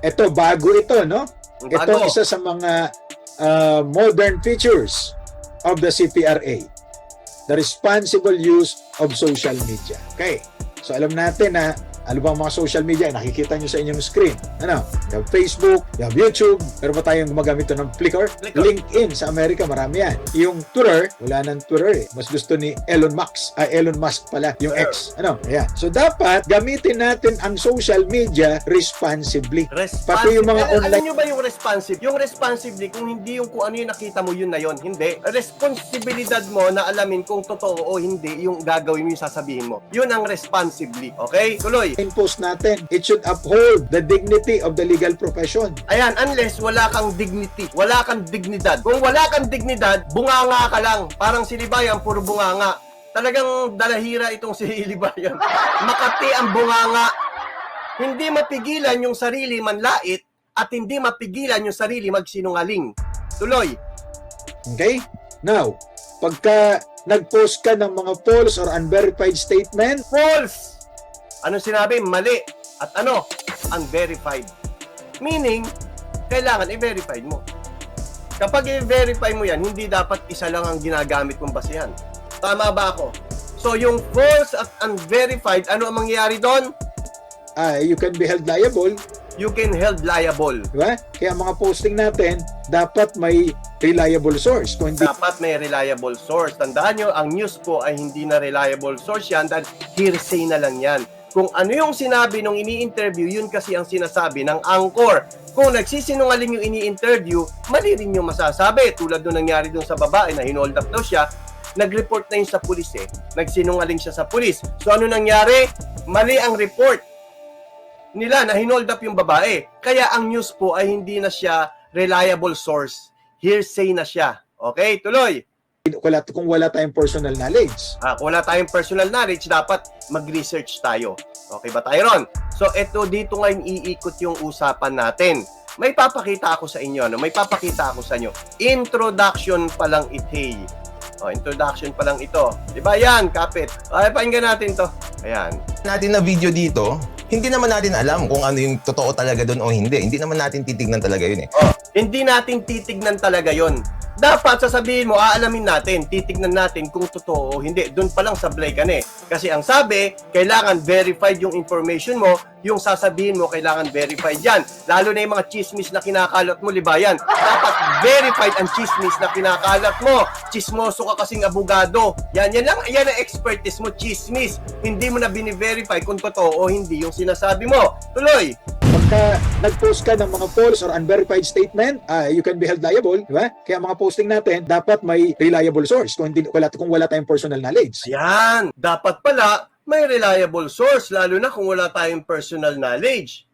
Ito, bago ito, no? Ito Bago. isa sa mga modern features of the CPRA. The responsible use of social media. Okay. So alam natin na ano ba ang mga social media? Nakikita nyo sa inyong screen. Ano? You have Facebook, you have YouTube, pero ba tayong gumagamit ito ng Flickr? LinkedIn sa Amerika, marami yan. Yung Twitter, wala nang Twitter eh. Mas gusto ni Elon Musk pala, yung X. Ano? Ayan. So dapat gamitin natin ang social media responsibly. Pati yung mga Alam online. nyo ba yung responsive? Yung responsibly, kung hindi yung kung ano yung nakita mo, yun na yun. Hindi. Responsibilidad mo na alamin kung totoo o hindi yung gagawin mo, yung sasabihin mo. Yun ang responsibly. Okay? Tuloy. Post natin, it should uphold the dignity of the legal profession. Ayan, unless wala kang dignity, wala kang dignidad. Kung wala kang dignidad, bunganga ka lang. Parang si Libayan, puro bunganga. Talagang dalahira itong si Libayan. Makati ang bunganga. Hindi mapigilan yung sarili manlait at hindi mapigilan yung sarili magsinungaling. Tuloy. Okay? Now, pagka nag-post ka ng mga false or unverified statement, False! Anong sinabi? Mali. At ano? Unverified. Meaning, kailangan i-verify mo. Kapag i-verify mo yan, hindi dapat isa lang ang ginagamit mong basehan. Tama ba ako? So, yung false at unverified, ano ang mangyayari doon? you can be held liable. You can held liable. Diba? Kaya mga posting natin, dapat may reliable source. Kung hindi, Dapat may reliable source. Tandaan nyo, ang news po ay hindi na reliable source yan dahil hearsay na lang yan. Kung ano yung sinabi nung ini-interview, yun kasi ang sinasabi ng anchor. Kung nagsisinungaling yung ini-interview, mali rin yung masasabi. Tulad nung nangyari dun sa babae na hinold up daw siya, nag-report na yun sa pulis eh. Nagsinungaling siya sa pulis. So ano nangyari? Mali ang report nila na hinold up yung babae. Kaya ang news po ay hindi na siya reliable source. Hearsay na siya. Okay, tuloy. kung wala tayong personal knowledge. Kung wala tayong personal knowledge, dapat mag-research tayo. Okay ba tayo ron? So, dito ngayon iikot yung usapan natin. May papakita ako sa inyo. May papakita ako sa inyo. Introduction pa lang ito. Introduction pa lang ito. Diba yan, kapit? Pakinggan natin to. Ayan. Natin na video dito, hindi naman natin alam kung ano yung totoo talaga doon o hindi. Hindi naman natin titignan talaga yun eh. Hindi natin titignan talaga yon. Dapat sasabihin mo, aalamin natin, titignan natin kung totoo o hindi. Doon pa lang sablay ka na eh. Kasi ang sabi, kailangan verified yung information mo, yung sasabihin mo, kailangan verified yan. Lalo na yung mga chismis na kinakalat mo, Libayan. Dapat verified ang chismis na kinakalat mo. Chismoso ka kasing abogado. Yan ang expertise mo, chismis. Hindi mo na bini-verify kung totoo o hindi yung sinasabi mo. Tuloy. Pagka nag-post ka ng mga false or unverified statement, you can be held liable, di ba? Kaya mga posting natin, dapat may reliable source kung wala tayong personal knowledge. Ayan. Dapat pala, may reliable source, lalo na kung wala tayong personal knowledge.